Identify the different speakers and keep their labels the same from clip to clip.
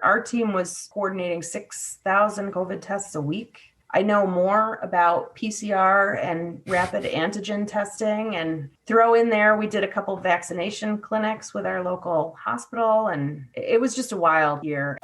Speaker 1: our team was coordinating 6,000 COVID tests a week. I know more about PCR and rapid antigen testing, and throw in there, we did a couple of vaccination clinics with our local hospital, and it was just a wild year.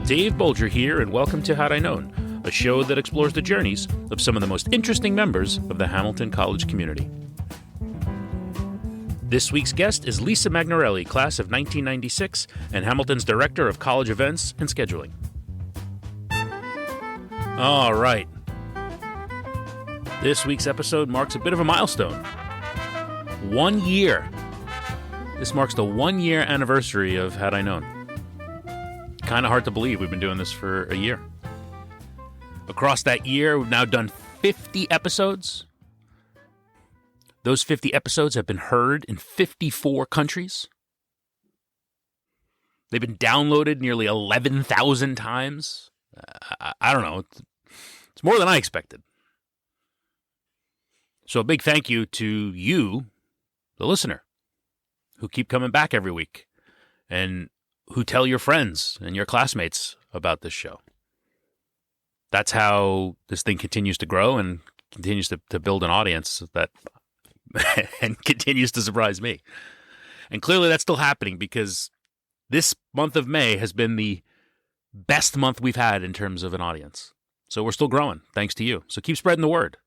Speaker 2: Dave Bolger here, and welcome to Had I Known, a show that explores the journeys of some of the most interesting members of the Hamilton College community. This week's guest is Lisa Magnarelli, class of 1996, and Hamilton's Director of College Events and Scheduling. All right. This week's episode marks a bit of a milestone. 1 year. This marks the 1 year anniversary of Had I Known. Kind of hard to believe we've been doing this for a year. Across that year, we've now done 50 episodes. Those 50 episodes have been heard in 54 countries. They've been downloaded nearly 11,000 times. I don't know. It's more than I expected. So a big thank you to you, the listener, who keep coming back every week and who tell your friends and your classmates about this show. That's how this thing continues to grow and continues to build an audience that and continues to surprise me. And clearly that's still happening, because this month of May has been the best month we've had in terms of an audience. So we're still growing, thanks to you. So keep spreading the word.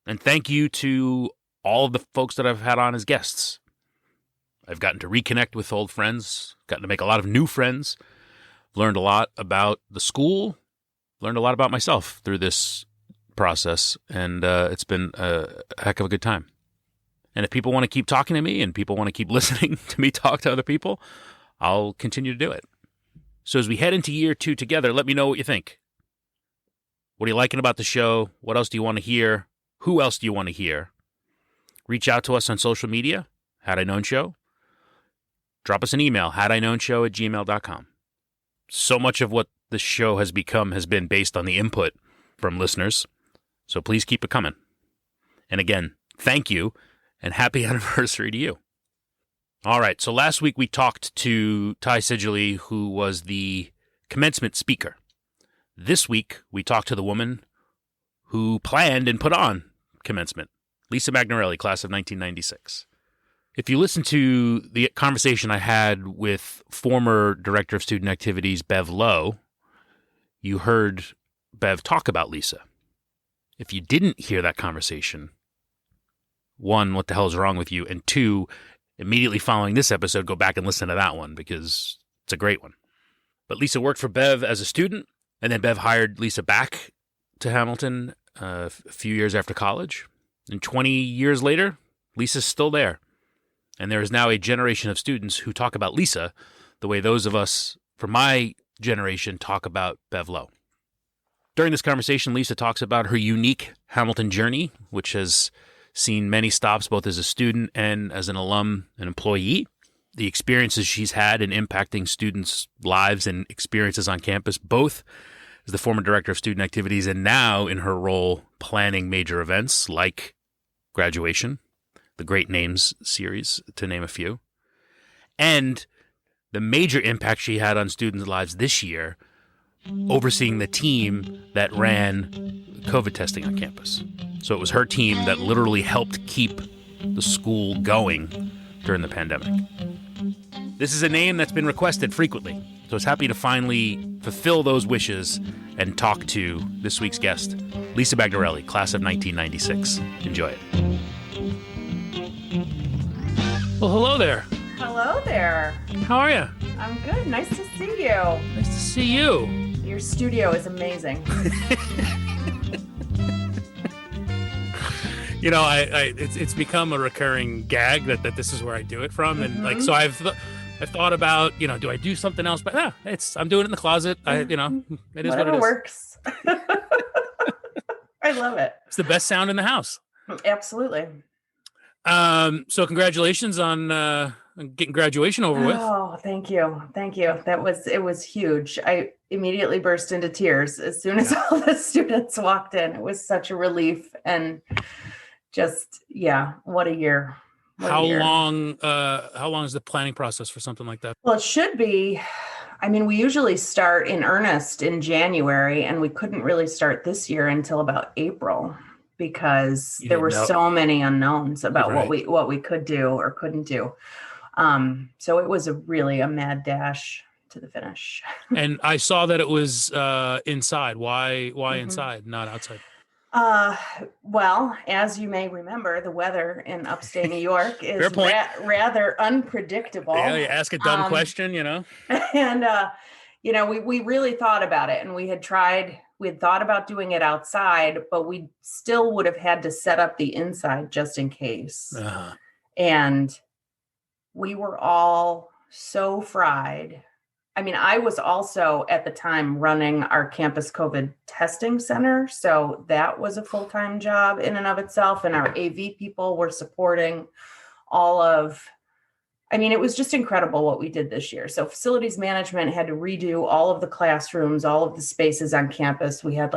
Speaker 2: And thank you to all of the folks that I've had on as guests. I've gotten to reconnect with old friends, gotten to make a lot of new friends, learned a lot about the school, learned a lot about myself through this process, and it's been a heck of a good time. And if people want to keep talking to me and people want to keep listening to me talk to other people, I'll continue to do it. So as we head into year 2 together, let me know what you think. What are you liking about the show? What else do you want to hear? Who else do you want to hear? Reach out to us on social media, Had I Known Show. Drop us an email, hadiknownshow@gmail.com. So much of what the show has become has been based on the input from listeners, so please keep it coming. And again, thank you, and happy anniversary to you. All right, so last week we talked to Ty Sigilly, who was the commencement speaker. This week we talked to the woman who planned and put on commencement, Lisa Magnarelli, class of 1996. If you listen to the conversation I had with former Director of Student Activities, Bev Lowe, you heard Bev talk about Lisa. If you didn't hear that conversation, 1, what the hell is wrong with you? And 2, immediately following this episode, go back and listen to that one, because it's a great one. But Lisa worked for Bev as a student, and then Bev hired Lisa back to Hamilton a few years after college. And 20 years later, Lisa's still there. And there is now a generation of students who talk about Lisa the way those of us from my generation talk about Bev Lowe. During this conversation, Lisa talks about her unique Hamilton journey, which has seen many stops both as a student and as an alum and employee, the experiences she's had in impacting students' lives and experiences on campus, both as the former Director of Student Activities and now in her role planning major events like graduation, the Great Names series, to name a few, and the major impact she had on students' lives this year, overseeing the team that ran COVID testing on campus. So it was her team that literally helped keep the school going during the pandemic. This is a name that's been requested frequently, so I was happy to finally fulfill those wishes and talk to this week's guest, Lisa Magnarelli, class of 1996. Enjoy it. Well, hello there.
Speaker 1: Hello there.
Speaker 2: How are you?
Speaker 1: I'm good. Nice to see you.
Speaker 2: Nice to see you.
Speaker 1: Your studio is amazing.
Speaker 2: You know, it's become a recurring gag that this is where I do it from, and like so I've thought about, you know, do I do something else? But I'm doing it in the closet. It is
Speaker 1: Whatever
Speaker 2: what it is.
Speaker 1: Works. I love it.
Speaker 2: It's the best sound in the house.
Speaker 1: Absolutely.
Speaker 2: So congratulations on getting graduation over with.
Speaker 1: Oh, thank you. Thank you. It was huge. I immediately burst into tears as soon as all the students walked in. It was such a relief, and just, yeah, what a year.
Speaker 2: How long is the planning process for something like that?
Speaker 1: Well, it should be. I mean, we usually start in earnest in January, and we couldn't really start this year until about April because there were so many unknowns about what we could do or couldn't do. So it was a mad dash to the finish.
Speaker 2: And I saw that it was inside. Why inside, not outside?
Speaker 1: Well, as you may remember, the weather in upstate New York is rather unpredictable.
Speaker 2: Yeah, you ask a dumb question,
Speaker 1: And we really thought about it, and we had thought about doing it outside, but we still would have had to set up the inside just in case.
Speaker 2: Uh-huh.
Speaker 1: And we were all so fried. I mean, I was also at the time running our campus COVID testing center. So that was a full-time job in and of itself. And our AV people were supporting it was just incredible what we did this year. So facilities management had to redo all of the classrooms, all of the spaces on campus. We had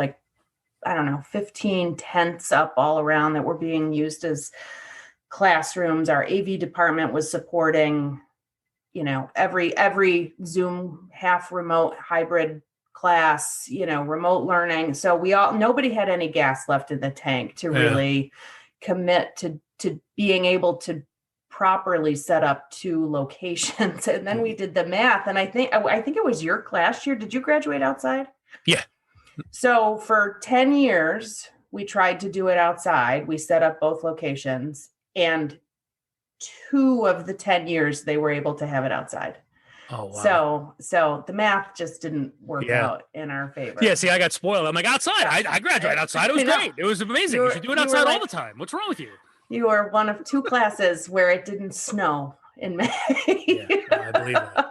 Speaker 1: 15 tents up all around that were being used as classrooms. Our AV department was supporting every Zoom half remote hybrid class, remote learning. So nobody had any gas left in the tank to really commit to being able to properly set up 2 locations. And then we did the math. And I think it was your class year. Did you graduate outside?
Speaker 2: Yeah.
Speaker 1: So for 10 years, we tried to do it outside. We set up both locations, and 2 of the 10 years they were able to have it outside.
Speaker 2: Oh, wow.
Speaker 1: So the math just didn't work out in our favor.
Speaker 2: Yeah, see, I got spoiled. I'm like, outside. I graduated outside. It was great. It was amazing. You should do it outside all the time. What's wrong with you?
Speaker 1: You were one of 2 classes where it didn't snow in May.
Speaker 2: Yeah,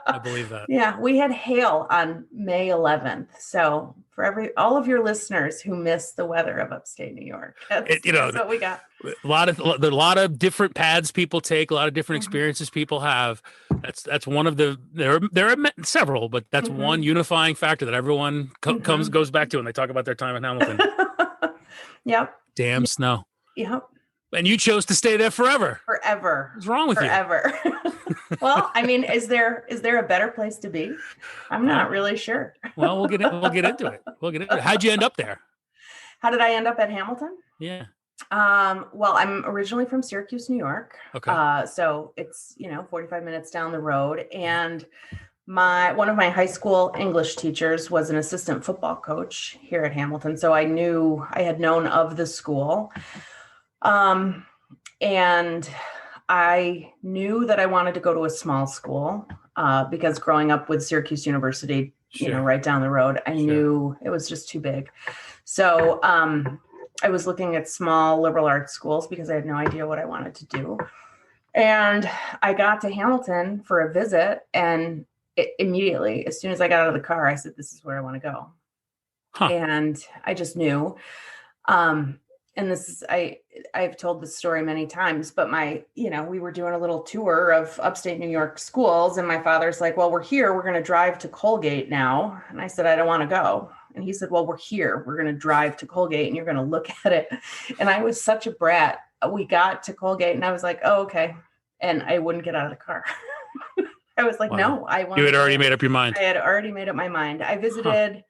Speaker 2: I believe that.
Speaker 1: Yeah, we had hail on May 11th. So for all of your listeners who miss the weather of upstate New York, that's what we got.
Speaker 2: A lot of different paths people take, a lot of different experiences people have. That's one of there are several, but that's one unifying factor that everyone goes back to when they talk about their time in Hamilton.
Speaker 1: Yep.
Speaker 2: Damn snow.
Speaker 1: Yep.
Speaker 2: And you chose to stay there forever.
Speaker 1: Forever.
Speaker 2: What's wrong with you?
Speaker 1: Forever. Well, I mean, is there a better place to be? I'm not really sure.
Speaker 2: Well, we'll get into it. How'd you end up there?
Speaker 1: How did I end up at Hamilton?
Speaker 2: Yeah.
Speaker 1: Well, I'm originally from Syracuse, New York.
Speaker 2: Okay.
Speaker 1: So it's 45 minutes down the road, and one of my high school English teachers was an assistant football coach here at Hamilton. So I had known of the school. And I knew that I wanted to go to a small school, because growing up with Syracuse University, right down the road, I knew it was just too big. So, I was looking at small liberal arts schools because I had no idea what I wanted to do. And I got to Hamilton for a visit, and immediately, as soon as I got out of the car, I said, this is where I want to go.
Speaker 2: Huh.
Speaker 1: And I just knew, and this is, I've told this story many times, but we were doing a little tour of upstate New York schools, and my father's like, well, we're here. We're going to drive to Colgate now. And I said, I don't want to go. And he said, well, we're here. We're going to drive to Colgate and you're going to look at it. And I was such a brat. We got to Colgate and I was like, oh, okay. And I wouldn't get out of the car. I was like, no, I want.
Speaker 2: You had already made up your mind.
Speaker 1: I had already made up my mind. I visited,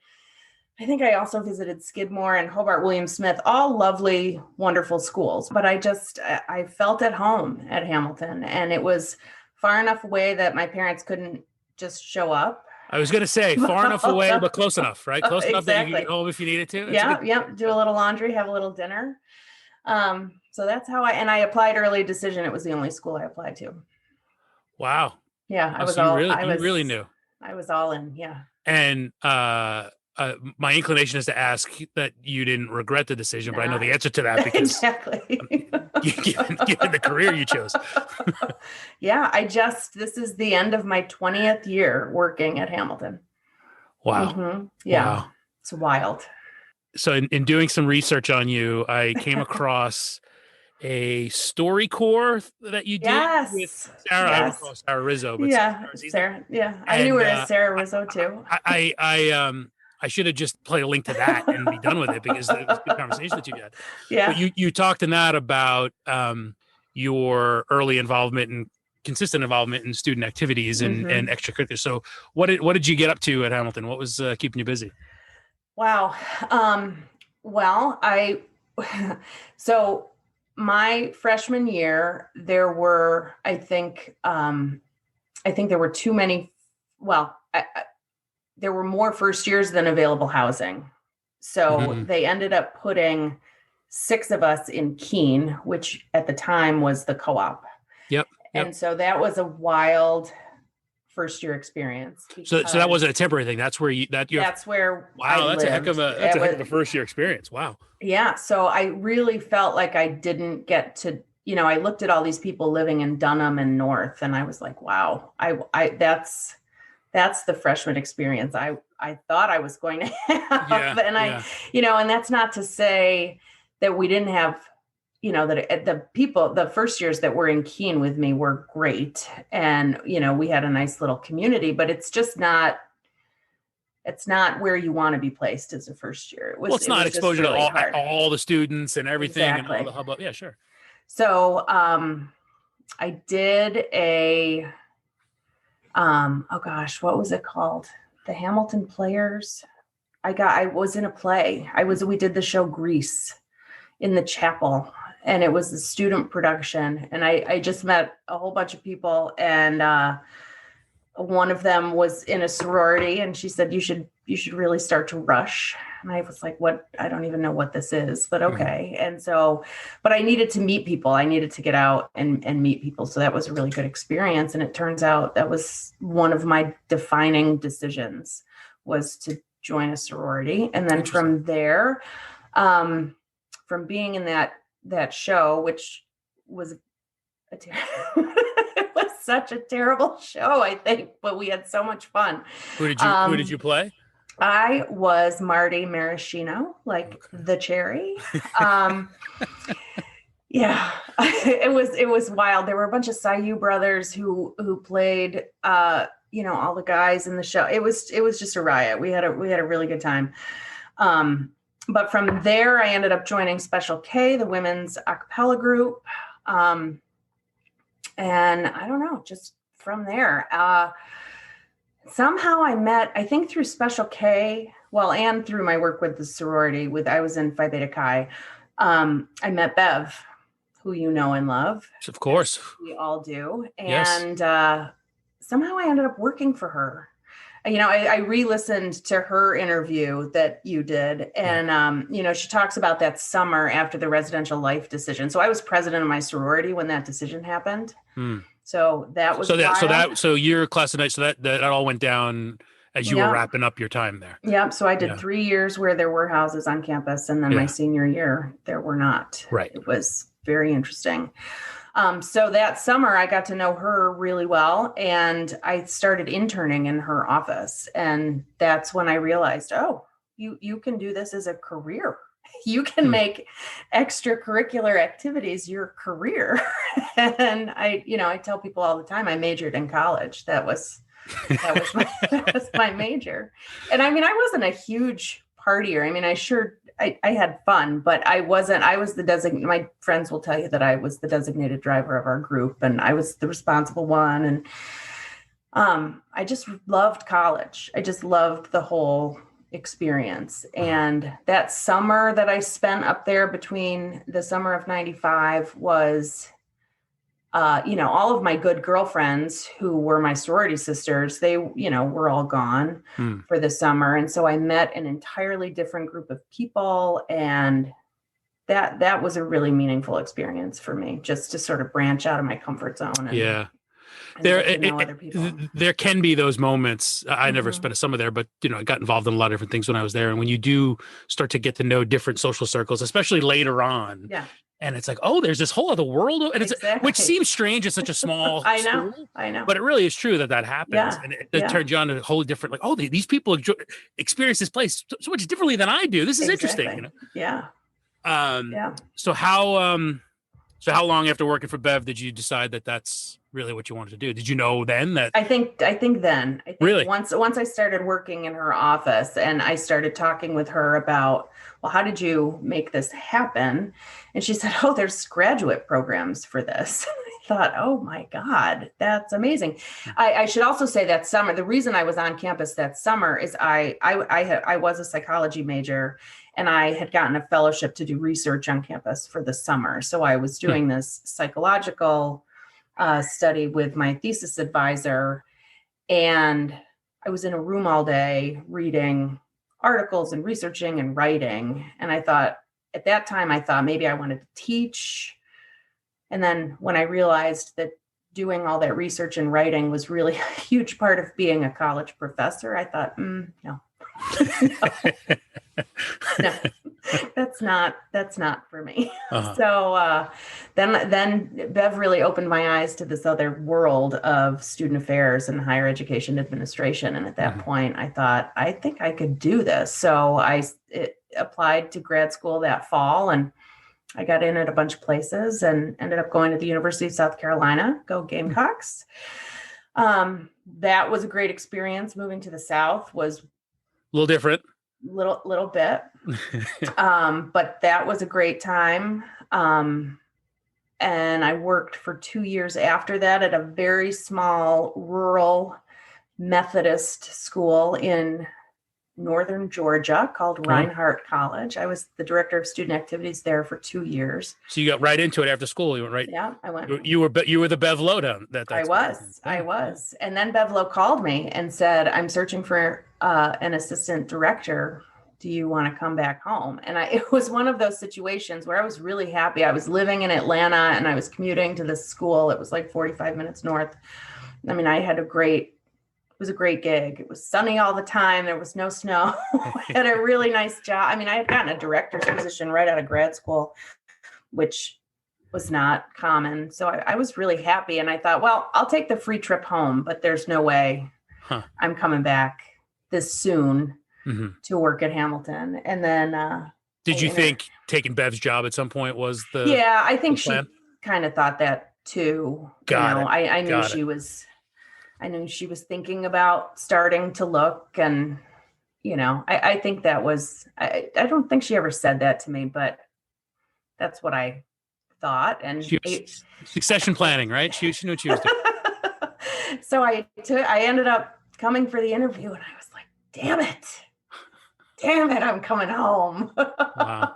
Speaker 1: I think I also visited Skidmore and Hobart William Smith, all lovely, wonderful schools. But I felt at home at Hamilton, and it was far enough away that my parents couldn't just show up.
Speaker 2: I was going to say far enough away, but close enough, right? Close enough that you could get home if you needed to.
Speaker 1: Yeah. Do a little laundry, have a little dinner. So that's how I applied early decision. It was the only school I applied to.
Speaker 2: Wow.
Speaker 1: Yeah.
Speaker 2: You really knew.
Speaker 1: I was all in. Yeah.
Speaker 2: And, my inclination is to ask that you didn't regret the decision, but I know the answer to that because
Speaker 1: exactly.
Speaker 2: given the career you chose.
Speaker 1: Yeah, this is the end of my 20th year working at Hamilton.
Speaker 2: Wow.
Speaker 1: Mm-hmm. Yeah, wow. It's wild.
Speaker 2: So in doing some research on you, I came across a story core that you did with
Speaker 1: Yes.
Speaker 2: Sarah. I won't
Speaker 1: Yes.
Speaker 2: call her Sarah Rizzo, but
Speaker 1: Yeah.
Speaker 2: Sarah Azizi.
Speaker 1: Sarah. Yeah. I knew
Speaker 2: And
Speaker 1: her as Sarah Rizzo too.
Speaker 2: I should have just played a link to that and be done with it, because it was a good conversation that you had. But
Speaker 1: Yeah.
Speaker 2: you talked in that about your early involvement and consistent involvement in student activities and extracurriculars. So what did you get up to at Hamilton? What was keeping you busy?
Speaker 1: Wow. Well, so my freshman year, there were, I think there were too many, well, there were more first years than available housing. So they ended up putting 6 of us in Keene, which at the time was the co-op.
Speaker 2: Yep.
Speaker 1: And so that was a wild first year experience.
Speaker 2: So that wasn't a temporary thing. That's where
Speaker 1: that's where
Speaker 2: wow, that's a heck of a first year experience. Wow. Yeah.
Speaker 1: So I really felt like I didn't get to, I looked at all these people living in Dunham and North, and I was like, wow, that's the freshman experience I thought I was going to have. And that's not to say that we didn't have, that the first years that were in Keene with me were great. And, we had a nice little community, but it's not where you want to be placed as a first year.
Speaker 2: It's not exposure to all the students and everything. Exactly. And all the hubbub. Yeah, sure.
Speaker 1: So I did what was it called? The Hamilton Players. I was in a play. We did the show Grease in the chapel, and it was a student production. And I just met a whole bunch of people, and one of them was in a sorority, and she said, you should really start to rush. And I was like, what? I don't even know what this is, but okay. And so, but I needed to meet people. I needed to get out and meet people. So that was a really good experience. And it turns out that was one of my defining decisions, was to join a sorority. And then from there, from being in that show, which was it was such a terrible show, I think, but we had so much fun.
Speaker 2: Who did you play?
Speaker 1: I was Marty Maraschino, the cherry. Yeah, it was wild. There were a bunch of Sayu brothers who played, all the guys in the show. It was just a riot. We had a really good time. But from there, I ended up joining Special K, the women's a cappella group. And I don't know, just from there, somehow I met, I think through Special K, and through my work with the sorority, I was in Phi Beta Chi. I met Bev, who you know and love.
Speaker 2: Of course.
Speaker 1: We all do.
Speaker 2: Yes.
Speaker 1: And somehow I ended up working for her. I re-listened to her interview that you did. And, she talks about that summer after the residential life decision. So I was president of my sorority when that decision happened. So that was
Speaker 2: so your class of night, so that all went down as you were wrapping up your time there.
Speaker 1: Yep. So I did 3 years where there were houses on campus, and then my senior year there were not.
Speaker 2: Right.
Speaker 1: It was very interesting. So that summer I got to know her really well, and I started interning in her office. And that's when I realized, you can do this as a career. You can make extracurricular activities your career. And I tell people all the time, I majored in college. That was my major. And I wasn't a huge partier. I had fun, but I was my friends will tell you that I was the designated driver of our group, and I was the responsible one. And I just loved college. I just loved the whole experience. And that summer that I spent up there between the summer of 95 was, all of my good girlfriends who were my sorority sisters, they, were all gone for the summer. And so I met an entirely different group of people. And that was a really meaningful experience for me, just to sort of branch out of my comfort zone. And,
Speaker 2: there can be those moments. I never spent a summer there, but I got involved in a lot of different things when I was there. And when you do start to get to know different social circles, especially later on, and it's like, there's this whole other world, and which seems strange. It's such a small school,
Speaker 1: I know,
Speaker 2: but it really is true that happens, and it turns you on to a whole different. These people experience this place so much differently than I do. This is interesting,
Speaker 1: Yeah.
Speaker 2: So how So how long after working for Bev did you decide that that's really what you wanted to do? Did you know then that?
Speaker 1: I think
Speaker 2: Really?
Speaker 1: once I started working in her office and I started talking with her about, well, how did you make this happen? And she said, oh, there's graduate programs for this. I thought, oh my God, that's amazing. I should also say that summer, the reason I was on campus that summer is I was a psychology major and I had gotten a fellowship to do research on campus for the summer. So I was doing this psychological study with my thesis advisor, and I was in a room all day reading articles and researching and writing. And I thought, at that time, I thought maybe I wanted to teach. And then when I realized that doing all that research and writing was really a huge part of being a college professor, I thought, no. No, that's not for me.
Speaker 2: Uh-huh.
Speaker 1: So then Bev really opened my eyes to this other world of student affairs and higher education administration. And at that point, I thought, I think I could do this. So I applied to grad school that fall, and I got in at a bunch of places and ended up going to the University of South Carolina. Go Gamecocks. That was a great experience. Moving to the South was
Speaker 2: A little different.
Speaker 1: little bit. But that was a great time. And I worked for 2 years after that at a very small rural Methodist school in northern Georgia called Reinhardt College. I was the director of student activities there for 2 years.
Speaker 2: So you got right into it after school. You went right.
Speaker 1: Yeah, I went.
Speaker 2: You were the Bev Lowdown.
Speaker 1: I was. And then Bev Low called me and said, I'm searching for an assistant director. Do you want to come back home? And it was one of those situations where I was really happy. I was living in Atlanta and I was commuting to this school. It was like 45 minutes north. I mean, it was a great gig. It was sunny all the time. There was no snow. I had a really nice job. I mean, I had gotten a director's position right out of grad school, which was not common. So I was really happy. And I thought, well, I'll take the free trip home, but there's no way I'm coming back this soon to work at Hamilton. And then
Speaker 2: did you think taking Bev's job at some point was the
Speaker 1: Yeah, I think
Speaker 2: plan?
Speaker 1: she kind of thought that too. I knew she was thinking about starting to look, and I think that was I don't think she ever said that to me, but that's what I thought. And
Speaker 2: succession planning, right? She knew what she was doing.
Speaker 1: So I ended up coming for the interview, and I was like, damn it, I'm coming home.
Speaker 2: Wow.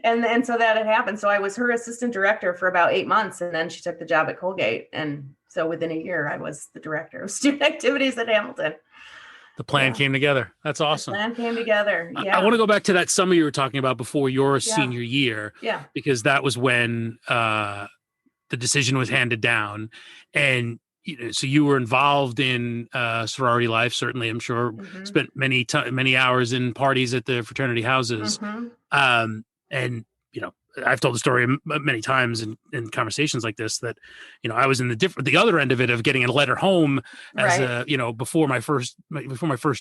Speaker 1: And so that had happened. So I was her assistant director for about 8 months, and then she took the job at Colgate. And so within a year, I was the director of student activities at Hamilton.
Speaker 2: The plan came together. That's awesome.
Speaker 1: The plan came together. Yeah.
Speaker 2: I want to go back to that summer you were talking about before your senior year.
Speaker 1: Yeah.
Speaker 2: Because that was when the decision was handed down. And so you were involved in sorority life. Certainly, I'm sure spent many hours in parties at the fraternity houses. And I've told the story many times in conversations like this that I was in the other end of it, of getting a letter home as before my first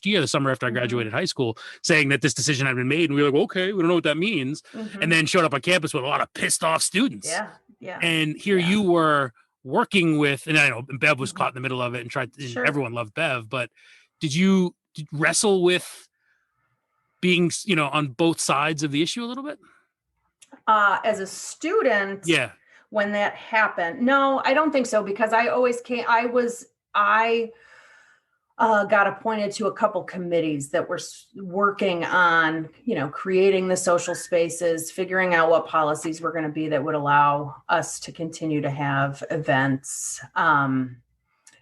Speaker 2: year, the summer after I graduated high school, saying that this decision had been made, and we were like, okay, we don't know what that means, and then showed up on campus with a lot of pissed off students.
Speaker 1: Yeah.
Speaker 2: And here you were working with, and I know Bev was caught in the middle of it and tried.
Speaker 1: Sure.
Speaker 2: Everyone loved Bev, but did you wrestle with being on both sides of the issue a little bit?
Speaker 1: As a student, when that happened, no, I don't think so, because I always came. I got appointed to a couple committees that were working on, creating the social spaces, figuring out what policies were going to be that would allow us to continue to have events.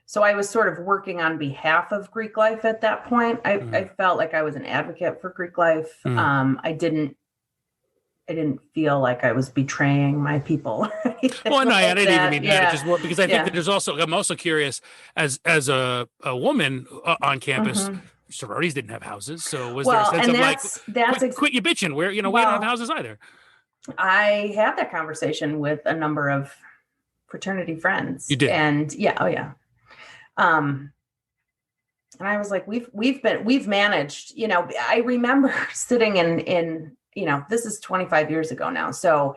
Speaker 1: So I was sort of working on behalf of Greek life at that point. I felt like I was an advocate for Greek life. I didn't feel like I was betraying my people.
Speaker 2: Well, no, I didn't even mean that. It's just because I think that there's also, I'm also curious as a woman on campus, sororities didn't have houses. So was there a sense of quit your bitching where, we don't have houses either.
Speaker 1: I had that conversation with a number of fraternity friends.
Speaker 2: You did?
Speaker 1: And and I was like, we've managed, I remember sitting in this is 25 years ago now. So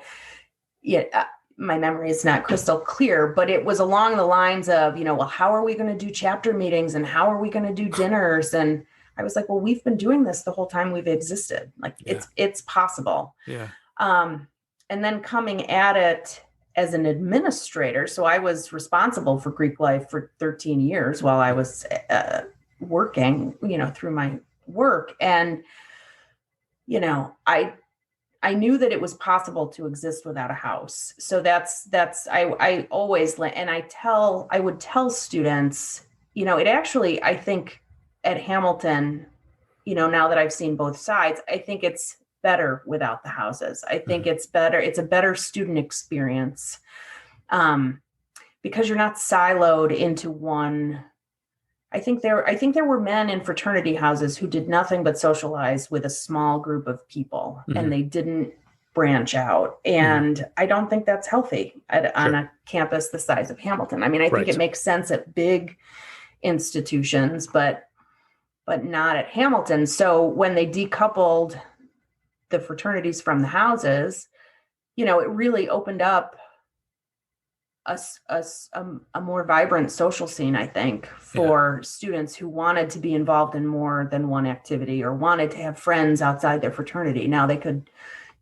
Speaker 1: my memory is not crystal clear, but it was along the lines of, well, how are we going to do chapter meetings and how are we going to do dinners? And I was like, well, we've been doing this the whole time we've existed. Like it's possible.
Speaker 2: Yeah.
Speaker 1: And then coming at it as an administrator. So I was responsible for Greek life for 13 years while I was working, through my work. And, I knew that it was possible to exist without a house. So I always, and I would tell students, it actually, I think at Hamilton, now that I've seen both sides, I think it's better without the houses. I think it's better. It's a better student experience because you're not siloed into one. I think there were men in fraternity houses who did nothing but socialize with a small group of people, and they didn't branch out. And I don't think that's healthy on a campus the size of Hamilton. I mean, I think it makes sense at big institutions, but not at Hamilton. So when they decoupled the fraternities from the houses, it really opened up a more vibrant social scene, I think, for students who wanted to be involved in more than one activity or wanted to have friends outside their fraternity. Now they could,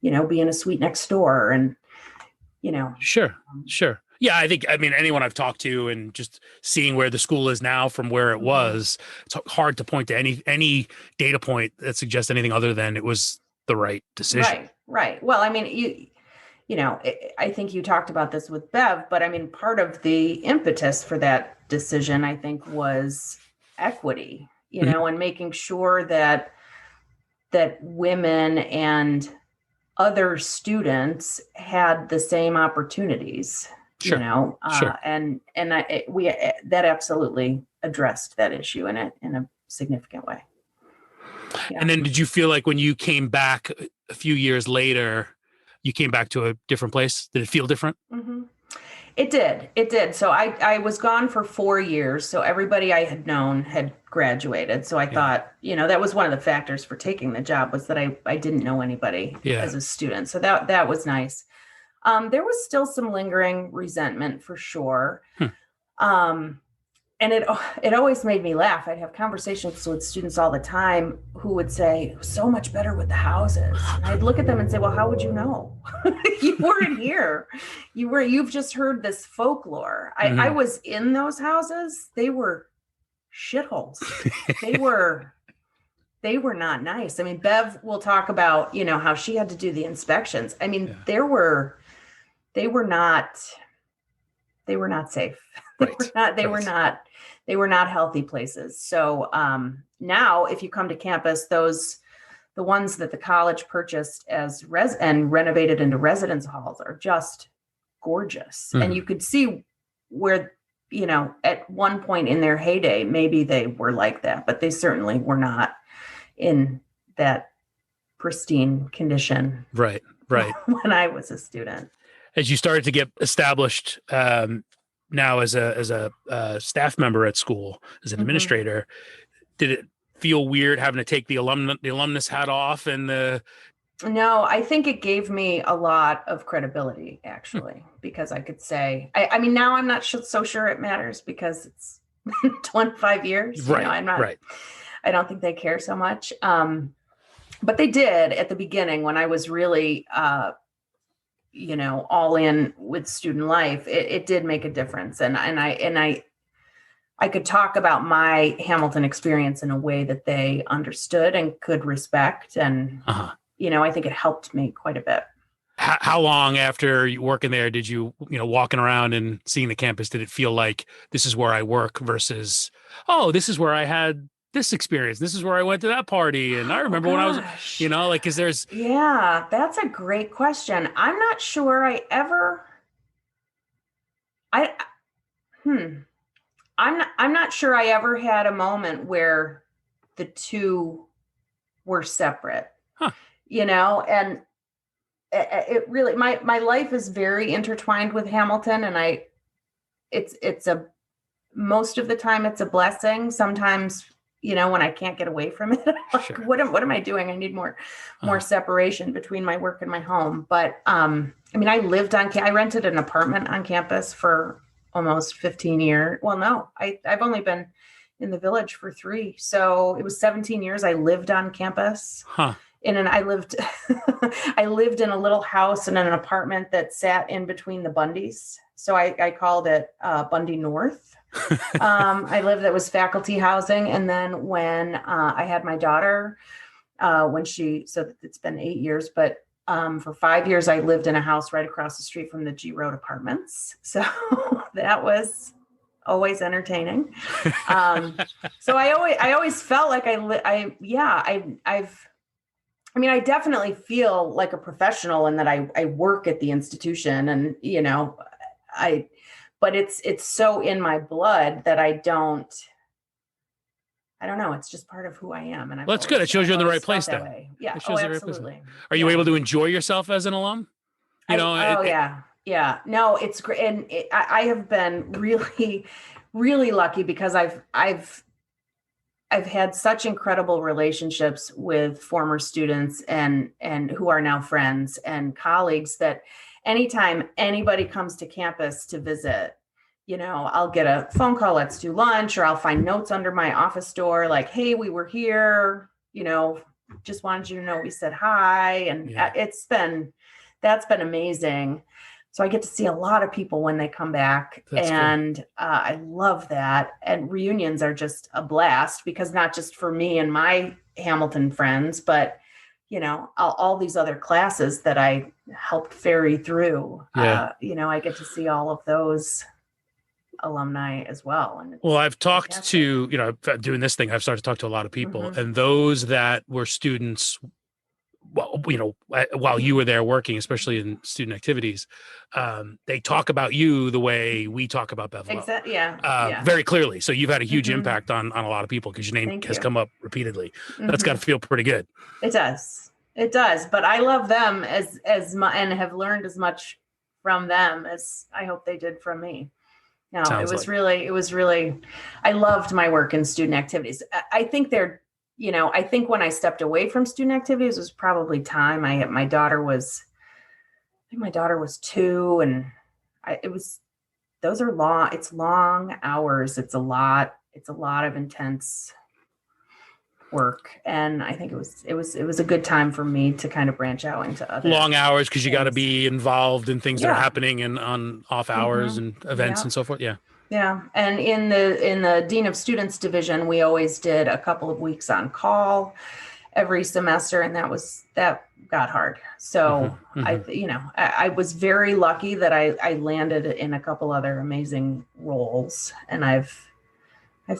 Speaker 1: be in a suite next door and,
Speaker 2: Sure. Yeah, I mean, anyone I've talked to and just seeing where the school is now from where it was, it's hard to point to any data point that suggests anything other than it was the right decision.
Speaker 1: Right. Well, I mean, I think you talked about this with Bev, but I mean, part of the impetus for that decision, I think, was equity, and making sure that women and other students had the same opportunities, and that absolutely addressed that issue in a significant way. Yeah.
Speaker 2: And then did you feel like when you came back a few years later, you came back to a different place? Did it feel different?
Speaker 1: Mm-hmm. It did. So I was gone for 4 years. So everybody I had known had graduated. So I thought, that was one of the factors for taking the job was that I didn't know anybody as a student. So that was nice. There was still some lingering resentment for sure. And it always made me laugh. I'd have conversations with students all the time who would say, so much better with the houses. And I'd look at them and say, well, how would you know? You weren't here. You've just heard this folklore. I was in those houses. They were shitholes. They were not nice. I mean, Bev will talk about, how she had to do the inspections. I mean, they were not safe. They were not healthy places. So now if you come to campus, the ones that the college purchased as and renovated into residence halls are just gorgeous. And you could see where, at one point in their heyday, maybe they were like that, but they certainly were not in that pristine condition.
Speaker 2: Right.
Speaker 1: When I was a student.
Speaker 2: As you started to get established, now as a staff member at school, as an administrator, did it feel weird having to take the alumnus hat off
Speaker 1: No, I think it gave me a lot of credibility, actually, because I could say, I mean, now I'm not so sure it matters because it's 25 years.
Speaker 2: Right.
Speaker 1: I'm not, I don't think they care so much. But they did at the beginning when I was really, all in with student life. It did make a difference. And I could talk about my Hamilton experience in a way that they understood and could respect. And, I think it helped me quite a bit.
Speaker 2: How long after you working there did you, walking around and seeing the campus, did it feel like this is where I work versus, this is where I had this experience. This is where I went to that party. And I remember when I was, because there's.
Speaker 1: Yeah, that's a great question. I'm not sure I ever, I'm not sure I ever had a moment where the two were separate, and it really, my life is very intertwined with Hamilton, and most of the time it's a blessing. Sometimes, when I can't get away from it. Like,
Speaker 2: Sure.
Speaker 1: what am I doing? I need more separation between my work and my home. But I mean, I rented an apartment on campus for almost 15 years. Well, no, I've only been in the village for 3. So it was 17 years I lived on campus.
Speaker 2: Huh.
Speaker 1: I lived in a little house in an apartment that sat in between the Bundys. So I called it Bundy North. That was faculty housing. And then when I had my daughter, so it's been 8 years, but for 5 years, I lived in a house right across the street from the G Road Apartments. So that was always entertaining. So I always felt like I definitely feel like a professional in that I work at the institution, and, but it's so in my blood that I don't know. It's just part of who I am. And
Speaker 2: Well, that's good. It shows you're in the right place then.
Speaker 1: Yeah.
Speaker 2: It shows the right place.
Speaker 1: Absolutely.
Speaker 2: Are you able to enjoy yourself as an alum?
Speaker 1: Yeah. No, it's great. And I have been really, really lucky because I've had such incredible relationships with former students and who are now friends and colleagues that anytime anybody comes to campus to visit, I'll get a phone call, let's do lunch, or I'll find notes under my office door like, hey, we were here, just wanted you to know we said hi. And that's been amazing. So I get to see a lot of people when they come back. That's and I love that. And reunions are just a blast because not just for me and my Hamilton friends, but all these other classes that I helped ferry through. I get to see all of those alumni as well. And
Speaker 2: I've talked to, doing this thing, I've started to talk to a lot of people, and those that were students, while you were there working, especially in student activities, they talk about you the way we talk about Bev Lowe.
Speaker 1: Exactly.
Speaker 2: Very clearly. So you've had a huge impact on a lot of people because your name has come up repeatedly. That's got to feel pretty good.
Speaker 1: It does. But I love them as much and have learned as much from them as I hope they did from me. No, it was really, I loved my work in student activities. I think I think when I stepped away from student activities was probably time. My daughter was 2, and those are long. It's long hours. It's a lot of intense work, and I think it was a good time for me to kind of branch out into other
Speaker 2: long hours because you got to be involved in things that are happening and on off hours and events and so forth.
Speaker 1: Yeah. And in the Dean of Students division, we always did a couple of weeks on call every semester, and that got hard. So I was very lucky that I landed in a couple other amazing roles, and I've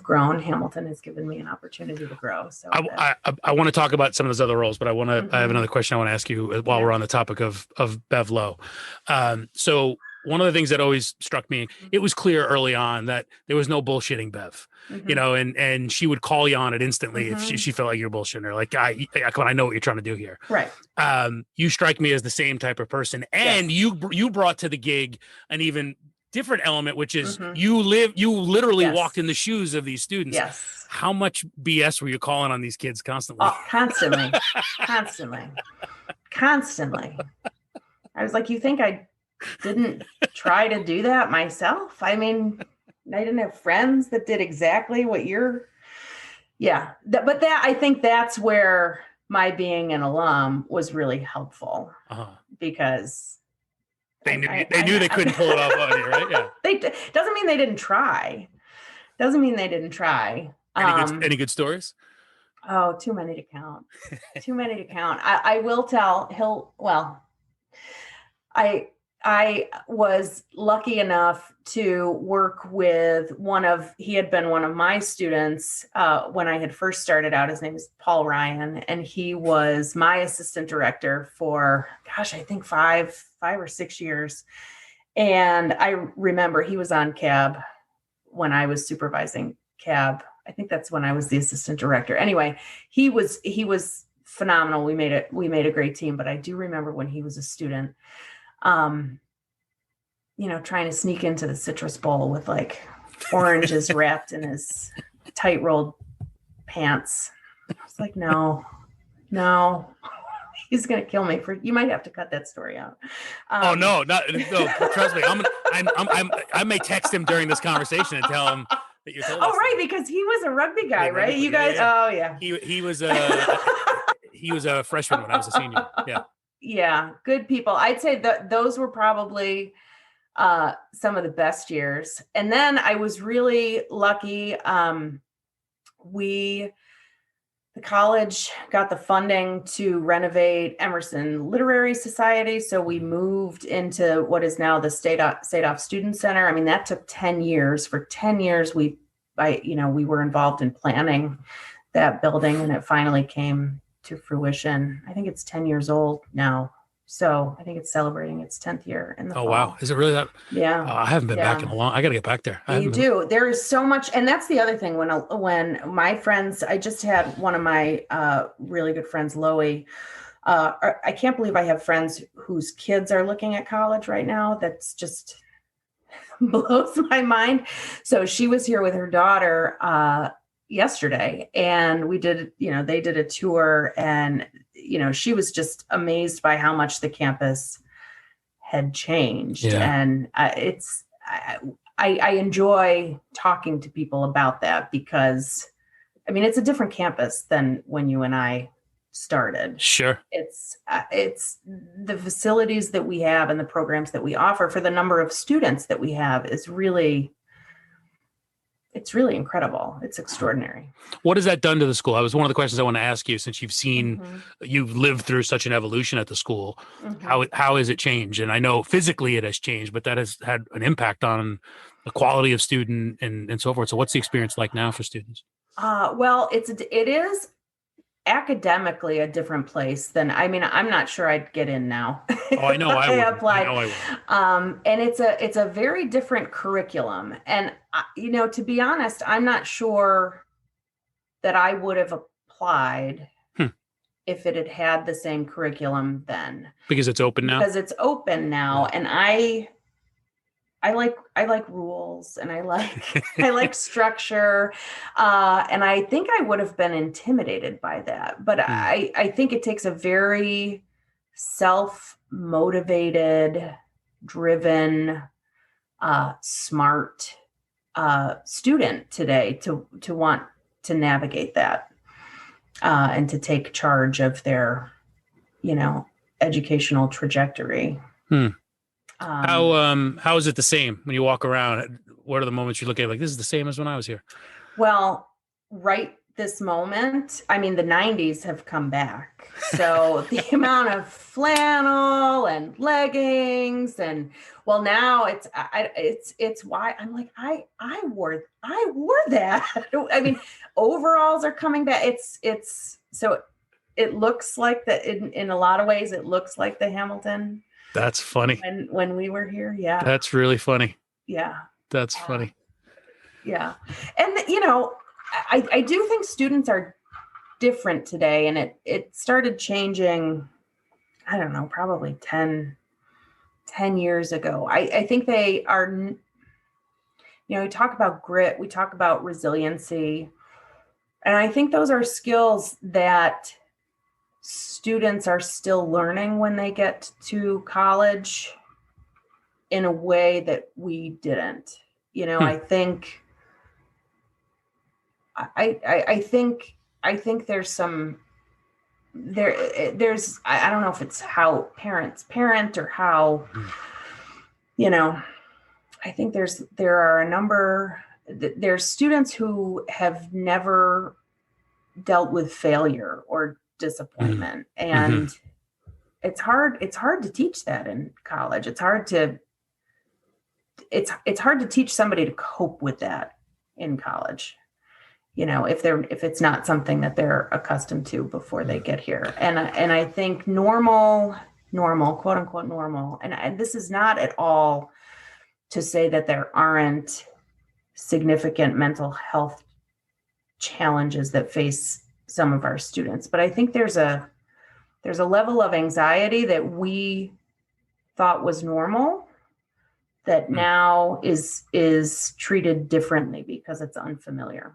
Speaker 1: grown. Hamilton has given me an opportunity to grow. So
Speaker 2: I want to talk about some of those other roles, but I have another question I want to ask you while we're on the topic of Bev Lowe. So one of the things that always struck me, it was clear early on that there was no bullshitting Bev, and she would call you on it instantly if she felt like you're bullshitting her. Like, I know what you're trying to do here.
Speaker 1: Right.
Speaker 2: You strike me as the same type of person, and you brought to the gig an even different element, which is you literally walked in the shoes of these students.
Speaker 1: Yes.
Speaker 2: How much BS were you calling on these kids constantly?
Speaker 1: Oh, constantly. I was like, you think I didn't try to do that myself? I mean, I didn't have friends that did exactly what but I think that's where my being an alum was really helpful because
Speaker 2: they knew they couldn't pull it off on you, right? Yeah.
Speaker 1: Doesn't mean they didn't try.
Speaker 2: Any good stories?
Speaker 1: Oh, too many to count. I will tell. I was lucky enough to work with he had been one of my students when I had first started out. His name is Paul Ryan, and he was my assistant director for, I think 5 or 6 years. And I remember he was on CAB when I was supervising CAB. I think that's when I was the assistant director. Anyway, he was phenomenal. We made a great team, but I do remember when he was a student, trying to sneak into the Citrus Bowl with like oranges wrapped in his tight rolled pants. I was like, no, he's going to kill me you might have to cut that story out.
Speaker 2: Oh no, trust me. I may text him during this conversation and tell him that you told us.
Speaker 1: Oh, right. Because he was a rugby guy, right? You guys.
Speaker 2: Yeah.
Speaker 1: Oh yeah.
Speaker 2: He was a freshman when I was a senior. Yeah.
Speaker 1: Yeah. Good people. I'd say that those were probably some of the best years. And then I was really lucky. The college got the funding to renovate Emerson Literary Society. So we moved into what is now the State Student Center. I mean, that took 10 years. For 10 years, we were involved in planning that building, and it finally came to fruition. I think it's 10 years old now. So I think it's celebrating its 10th year in the fall.
Speaker 2: Wow. Is it really that?
Speaker 1: Yeah.
Speaker 2: I haven't been back in a long, I got to get back there.
Speaker 1: You do. There is so much. And that's the other thing when my friends, I just had one of my really good friends, Loie. I can't believe I have friends whose kids are looking at college right now. That's just blows my mind. So she was here with her daughter yesterday, and we did, they did a tour, and she was just amazed by how much the campus had changed.
Speaker 2: Yeah.
Speaker 1: And I enjoy talking to people about that because, I mean, it's a different campus than when you and I started.
Speaker 2: Sure.
Speaker 1: It's the facilities that we have and the programs that we offer for the number of students that we have is really incredible. It's extraordinary.
Speaker 2: What has that done to the school? That was one of the questions I want to ask you, since you've lived through such an evolution at the school. How has it changed? And I know physically it has changed, but that has had an impact on the quality of student and so forth. So what's the experience like now for students?
Speaker 1: Well, it is academically a different place than, I'm not sure I'd get in now.
Speaker 2: Oh, I know. I
Speaker 1: applied.
Speaker 2: I would.
Speaker 1: And it's a very different curriculum. And, to be honest, I'm not sure that I would have applied if it had the same curriculum then.
Speaker 2: Because it's open now?
Speaker 1: Because it's open now. And I like rules, and I like structure. And I think I would have been intimidated by that. But I think it takes a very self-motivated, driven, smart student today to want to navigate that and to take charge of their, educational trajectory.
Speaker 2: How is it the same when you walk around? What are the moments you look at like, this is the same as when I was here?
Speaker 1: Well, right this moment, the 90s have come back. So the amount of flannel and leggings now it's why I'm like, I wore that. Overalls are coming back. It's so it looks like in a lot of ways, it looks like the Hamilton.
Speaker 2: That's funny.
Speaker 1: When we were here. Yeah.
Speaker 2: That's really funny.
Speaker 1: Yeah.
Speaker 2: That's funny.
Speaker 1: Yeah. And, I do think students are different today, and it started changing, I don't know, probably 10 years ago. I think they are, we talk about grit, we talk about resiliency, and I think those are skills that students are still learning when they get to college in a way that we didn't. I think there's I don't know if it's how parents parent or how, I think there's students who have never dealt with failure or disappointment. And it's hard to teach that in college. It's hard to teach somebody to cope with that in college, if it's not something that they're accustomed to before they get here. And I think normal, quote unquote normal. And this is not at all to say that there aren't significant mental health challenges that face some of our students, but I think there's a level of anxiety that we thought was normal that now is treated differently because it's unfamiliar.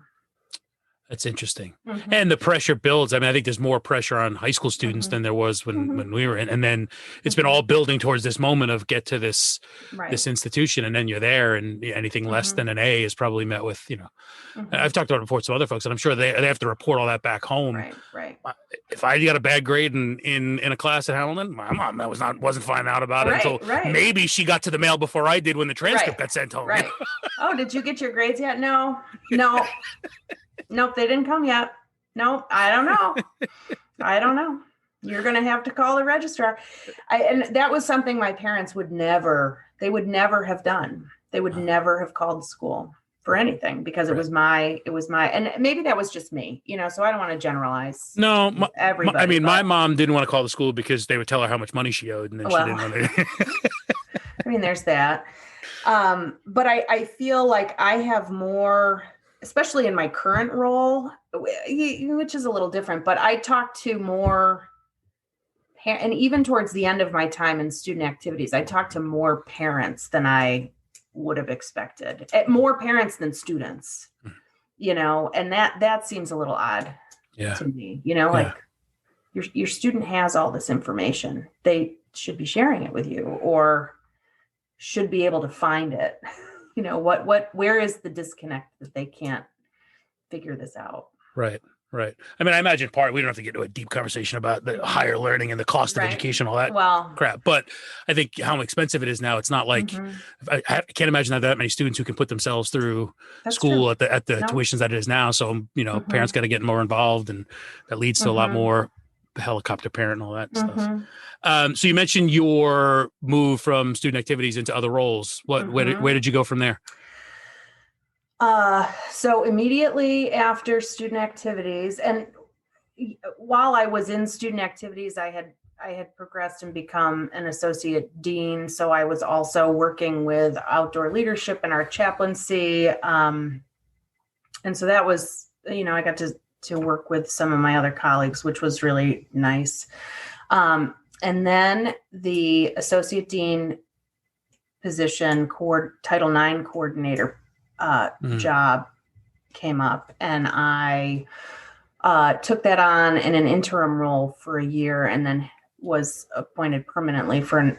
Speaker 2: That's interesting.
Speaker 1: Mhm.
Speaker 2: And the pressure builds. I mean, I think there's more pressure on high school students
Speaker 1: Mhm.
Speaker 2: than there was when,
Speaker 1: Mhm.
Speaker 2: when we were in. And then it's been
Speaker 1: Mhm.
Speaker 2: all building towards this moment of get to this
Speaker 1: Right.
Speaker 2: this institution, and then you're there, and anything less
Speaker 1: Mhm.
Speaker 2: than an A is probably met with,
Speaker 1: Mhm.
Speaker 2: I've talked about it before with some other folks, and I'm sure they have to report all that back home.
Speaker 1: Right. Right.
Speaker 2: If I got a bad grade in a class at Hamilton, my mom wasn't finding out about it until
Speaker 1: Right. Right.
Speaker 2: maybe she got to the mail before I did when the transcript
Speaker 1: Right.
Speaker 2: got sent home.
Speaker 1: Right. Oh, did you get your grades yet? No. No. Nope, they didn't come yet. Nope, I don't know. I don't know. You're going to have to call the registrar. And that was something my parents would never have done. They would never have called school for anything because it was my, and maybe that was just me, so I don't want to generalize.
Speaker 2: No,
Speaker 1: everybody.
Speaker 2: I mean, my mom didn't want to call the school because they would tell her how much money she owed, and then she didn't want to.
Speaker 1: I mean, there's that. But I feel like I have more, especially in my current role, which is a little different, but I talk to more, and even towards the end of my time in student activities, I talk to more parents than I would have expected. More parents than students, and that seems a little odd to me, like your student has all this information. They should be sharing it with you or should be able to find it. Where is the disconnect that they can't figure this out?
Speaker 2: Right. I mean, I imagine we don't have to get into a deep conversation about the higher learning and the cost of education, all that crap. But I think how expensive it is now. It's not like I can't imagine that many students who can put themselves through school at the tuitions that it is now. So, parents got to get more involved, and that leads to a lot more helicopter parent and all that stuff. So you mentioned your move from student activities into other roles. Where did you go from there?
Speaker 1: So immediately after student activities, and while I was in student activities, I had progressed and become an associate dean. So I was also working with outdoor leadership in our chaplaincy. And so that was, I got to work with some of my other colleagues, which was really nice. And then the associate dean position, Title IX coordinator job came up, and I took that on in an interim role for a year, and then was appointed permanently for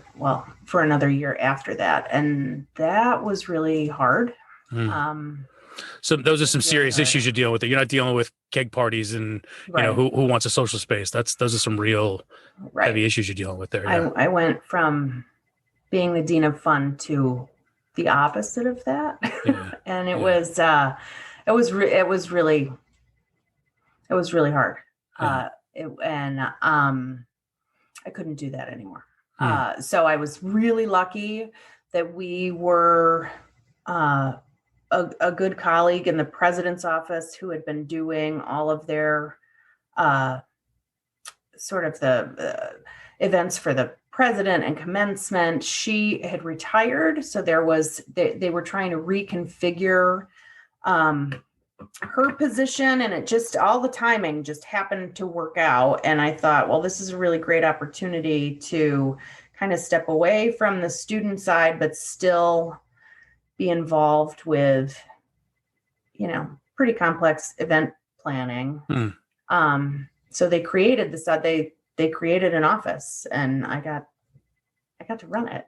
Speaker 1: another year after that, and that was really hard.
Speaker 2: So those are some serious issues you're dealing with. You're not dealing with keg parties and who wants a social space. Those are some real heavy issues you're dealing with there. Yeah.
Speaker 1: I went from being the dean of fun to the opposite of that. And it was really hard. I couldn't do that anymore. So I was really lucky that we were a good colleague in the president's office who had been doing all of their sort of the events for the president and commencement. She had retired, so they were trying to reconfigure her position, and it just, all the timing just happened to work out. And I thought, well, this is a really great opportunity to kind of step away from the student side, but still be involved with, pretty complex event planning. So they created they created an office, and I got to run it,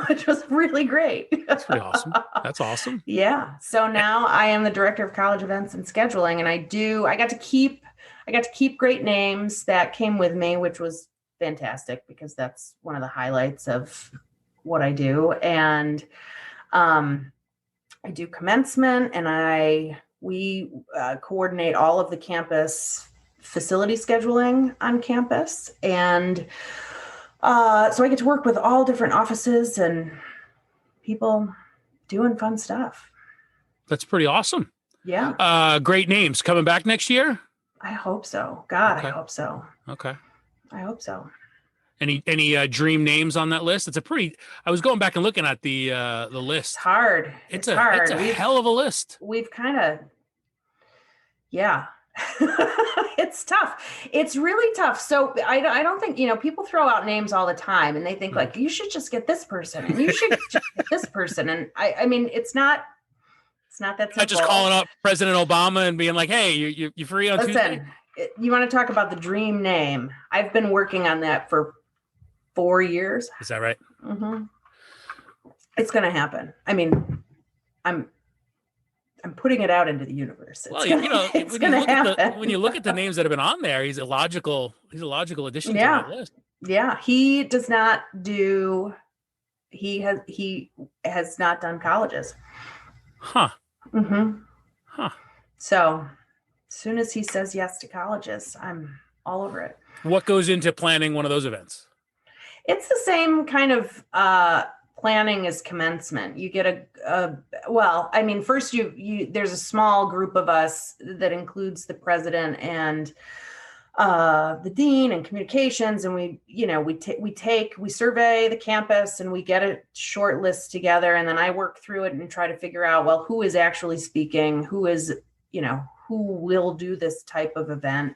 Speaker 1: which was really great.
Speaker 2: That's pretty awesome. That's awesome.
Speaker 1: Yeah. So now I am the director of college events and scheduling, and I got to keep great names that came with me, which was fantastic because that's one of the highlights of what I do. And I do commencement, and we coordinate all of the campus facility scheduling on campus. And so I get to work with all different offices and people doing fun stuff.
Speaker 2: That's pretty awesome.
Speaker 1: Yeah.
Speaker 2: Great names coming back next year.
Speaker 1: I hope so. God,
Speaker 2: Okay.
Speaker 1: I hope so.
Speaker 2: Okay.
Speaker 1: I hope so.
Speaker 2: Any dream names on that list? I was going back and looking at the list.
Speaker 1: It's hard.
Speaker 2: It's hard. It's a hell of a list.
Speaker 1: We've kind of, yeah. It's tough. It's really tough. So I don't think, people throw out names all the time, and they think like, you should just get this person, and you should just get this person. And I mean, it's not It's not that
Speaker 2: Not just
Speaker 1: simple.
Speaker 2: calling up President Obama and being like, "Hey, you free on Tuesday?"
Speaker 1: Listen, you want to talk about the dream name? I've been working on that for 4 years.
Speaker 2: Is that right?
Speaker 1: Mm-hmm. It's going to happen. I mean, I'm putting it out into the universe.
Speaker 2: Well, when you look at the names that have been on there, he's a logical addition to that list.
Speaker 1: Yeah, he does not do. He has not done colleges.
Speaker 2: Huh.
Speaker 1: Mm-hmm.
Speaker 2: Huh.
Speaker 1: So, as soon as he says yes to colleges, I'm all over it.
Speaker 2: What goes into planning one of those events?
Speaker 1: It's the same kind of planning as commencement. You get first there's a small group of us that includes the president and the dean and communications, and we survey the campus and we get a short list together, and then I work through it and try to figure out, well, who is actually speaking, who will do this type of event.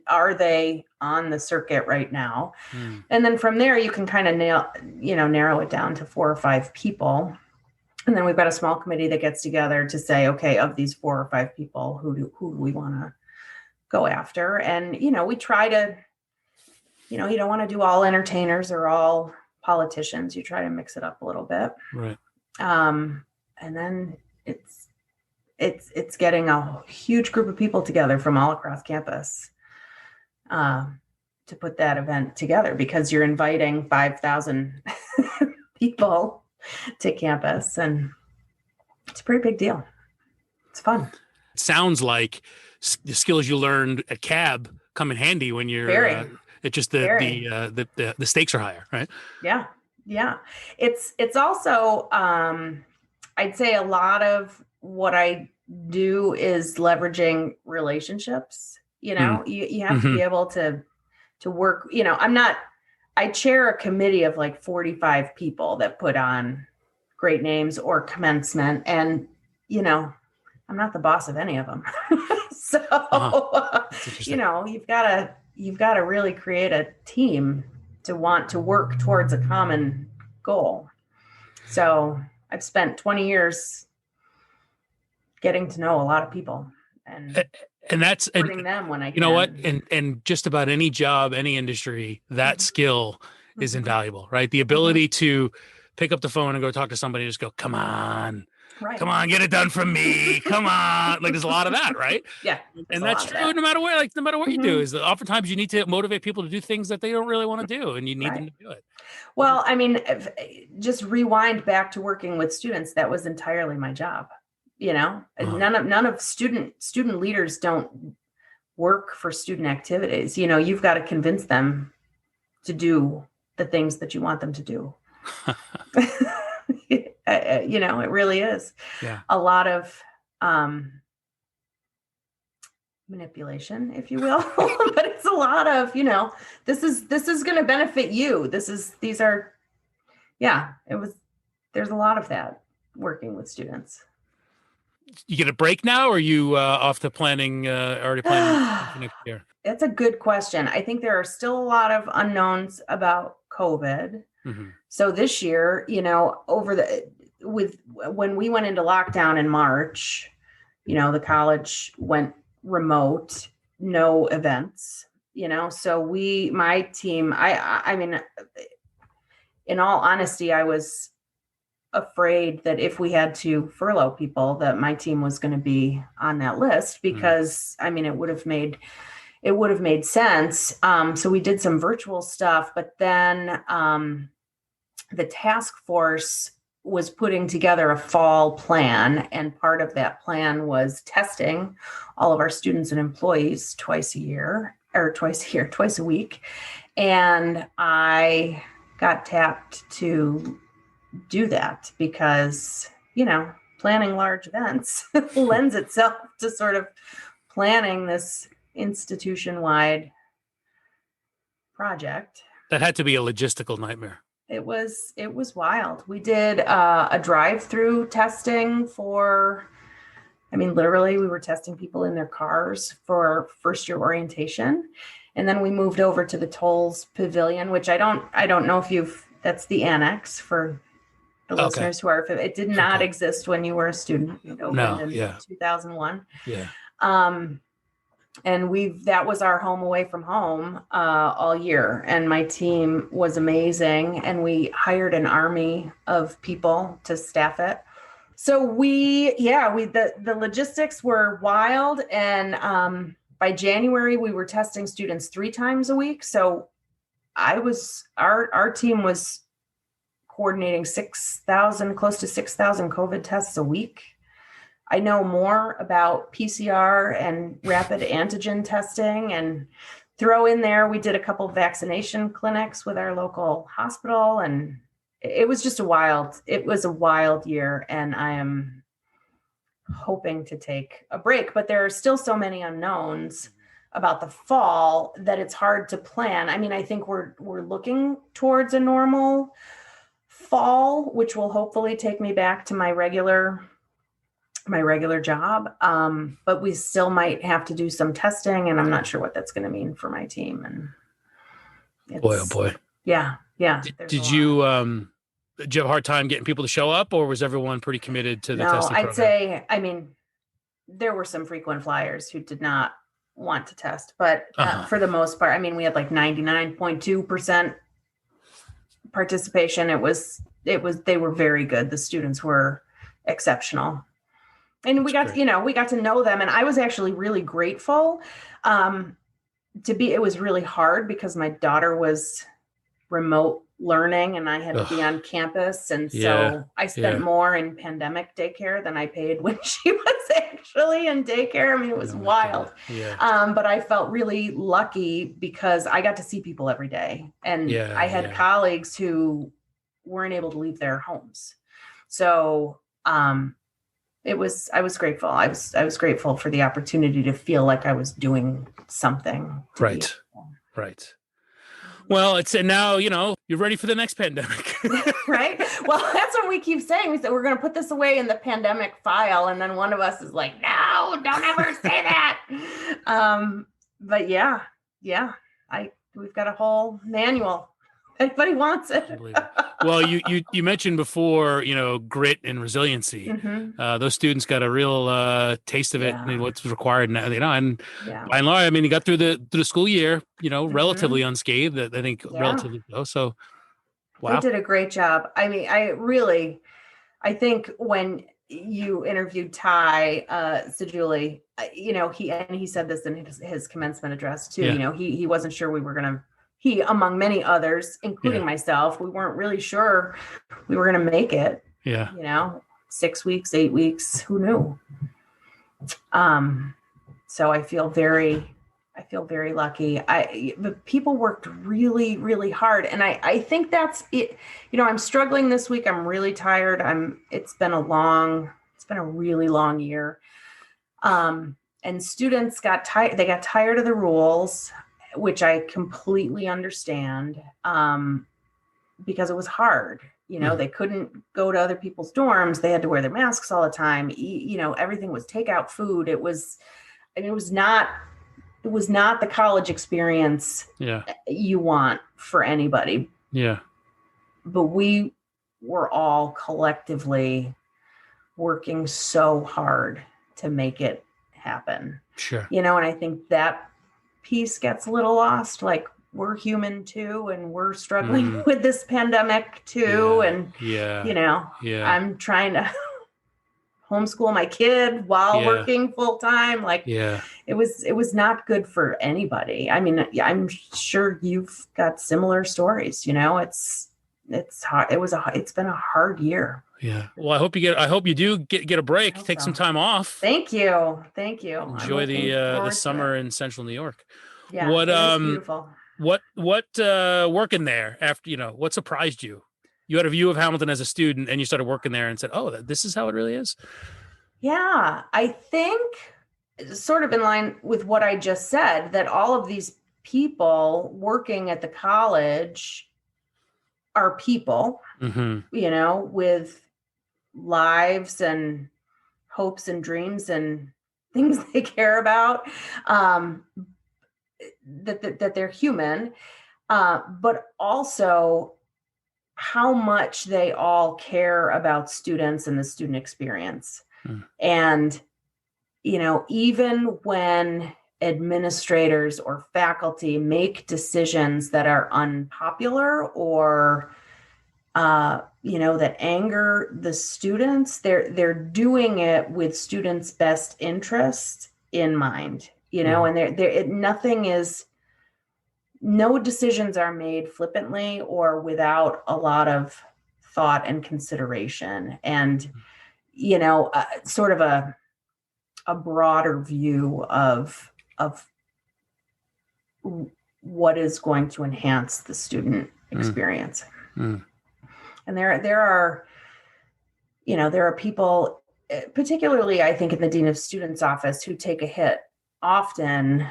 Speaker 1: Are they on the circuit right now? And then from there you can kind of narrow it down to 4 or 5 people. And then we've got a small committee that gets together to say, okay, of these 4 or 5 people, who do we want to go after? And, we try to, you don't want to do all entertainers or all politicians. You try to mix it up a little bit.
Speaker 2: Right.
Speaker 1: And then it's getting a huge group of people together from all across campus to put that event together, because you're inviting 5,000 people to campus, and it's a pretty big deal. It's fun.
Speaker 2: It sounds like the skills you learned at CAB come in handy when you're it's just the stakes are higher, right?
Speaker 1: Yeah. It's also I'd say a lot of what I do is leveraging relationships. You have to be able to work. I chair a committee of like 45 people that put on Great Names or Commencement, and I'm not the boss of any of them. So you've got to really create a team to want to work towards a common goal. So I've spent 20 years getting to know a lot of people and
Speaker 2: that's
Speaker 1: supporting them when I can.
Speaker 2: You know what? And just about any job, any industry, that skill is invaluable, right? The ability to pick up the phone and go talk to somebody and just go, come on, get it done from me. Come on. Like, there's a lot of that, right?
Speaker 1: Yeah.
Speaker 2: And that's true no matter what you do, is that oftentimes you need to motivate people to do things that they don't really want to do, and you need them to do it.
Speaker 1: Well, I mean, just rewind back to working with students. That was entirely my job. None of student leaders don't work for student activities. You've got to convince them to do the things that you want them to do. It really is a lot of manipulation, if you will, but it's a lot of, this is going to benefit you. There's a lot of that working with students.
Speaker 2: You get a break now, or are you off to already planning for next year?
Speaker 1: That's a good question. I think there are still a lot of unknowns about COVID. So this year, when we went into lockdown in March, the college went remote, no events, so my team, I mean, in all honesty, I was afraid that if we had to furlough people, that my team was going to be on that list, because I mean, it would have made sense. So we did some virtual stuff, but then the task force was putting together a fall plan, and part of that plan was testing all of our students and employees twice a week. And I got tapped to do that because, planning large events lends itself to sort of planning this institution-wide project.
Speaker 2: That had to be a logistical nightmare.
Speaker 1: It was wild. We did a drive-through testing literally we were testing people in their cars for first year orientation. And then we moved over to the Tolles Pavilion, which I don't know if that's the annex for The
Speaker 2: Okay.
Speaker 1: listeners who are, it did not
Speaker 2: Okay.
Speaker 1: exist when you were a student. It opened
Speaker 2: No.
Speaker 1: in
Speaker 2: Yeah.
Speaker 1: 2001.
Speaker 2: Yeah.
Speaker 1: And that was our home away from home all year. And my team was amazing. And we hired an army of people to staff it. So the logistics were wild. And by January, we were testing students 3 times a week. So our team was coordinating 6,000, close to 6,000 COVID tests a week. I know more about PCR and rapid antigen testing, and throw in there, we did a couple of vaccination clinics with our local hospital, and it was a wild year, and I am hoping to take a break, but there are still so many unknowns about the fall that it's hard to plan. I mean, I think we're looking towards a normal fall, which will hopefully take me back to my regular job. But we still might have to do some testing, and I'm not sure what that's going to mean for my team. And
Speaker 2: Boy, oh boy.
Speaker 1: Yeah.
Speaker 2: Did you have a hard time getting people to show up, or was everyone pretty committed to the testing program?
Speaker 1: I'd say, I mean, there were some frequent flyers who did not want to test, but for the most part, I mean, we had like 99.2% participation. They were very good. The students were exceptional. And we got to know them. And I was actually really grateful it was really hard because my daughter was remote learning and I had to be on campus. And so I spent more in pandemic daycare than I paid when she was actually in daycare. I mean, it was wild. But I felt really lucky because I got to see people every day. And I had colleagues who weren't able to leave their homes. So, I was grateful. I was grateful for the opportunity to feel like I was doing something.
Speaker 2: Right. Well, and now, you're ready for the next pandemic.
Speaker 1: Right. Well, that's what we keep saying. We said, we're going to put this away in the pandemic file. And then one of us is like, no, don't ever say that. But we've got a whole manual. Everybody wants it.
Speaker 2: Well, you mentioned before, grit and resiliency.
Speaker 1: Mm-hmm.
Speaker 2: Those students got a real taste of it and what's required now, and by and large, I mean, you got through the school year, relatively unscathed. I think relatively so. So, wow,
Speaker 1: they did a great job. I mean, I think when you interviewed Ty Sajuli, he said this in his commencement address too.
Speaker 2: Yeah.
Speaker 1: He wasn't sure we were going to. He, among many others, including myself, we weren't really sure we were going to make it.
Speaker 2: Yeah.
Speaker 1: 6 weeks, 8 weeks, who knew? So I feel very lucky. The people worked really, really hard. And I think that's it. I'm struggling this week. I'm really tired. It's been a really long year. And students got tired. They got tired of the rules, which I completely understand, because it was hard. They couldn't go to other people's dorms. They had to wear their masks all the time. Everything was takeout food. It was not the college experience you want for anybody.
Speaker 2: Yeah.
Speaker 1: But we were all collectively working so hard to make it happen.
Speaker 2: Sure.
Speaker 1: And I think that piece gets a little lost. Like, we're human too, and we're struggling with this pandemic too. I'm trying to homeschool my kid while working full time. Like, it was not good for anybody. I mean, I'm sure you've got similar stories. It's hard. It's been a hard year.
Speaker 2: Yeah. Well, I hope you do get a break. Take some time off.
Speaker 1: Thank you.
Speaker 2: Enjoy the summer in Central New York.
Speaker 1: Yeah. It's beautiful.
Speaker 2: What working there after, what surprised you? You had a view of Hamilton as a student and you started working there and said, oh, this is how it really is.
Speaker 1: Yeah. I think sort of in line with what I just said, that all of these people working at the college are people, with lives and hopes and dreams and things they care about, that they're human, but also how much they all care about students and the student experience. And, even when administrators or faculty make decisions that are unpopular or, that anger the students, they're doing it with students' best interest in mind, and no decisions are made flippantly or without a lot of thought and consideration, and sort of a broader view of what is going to enhance the student experience. And there are people, particularly I think in the Dean of Students office, who take a hit often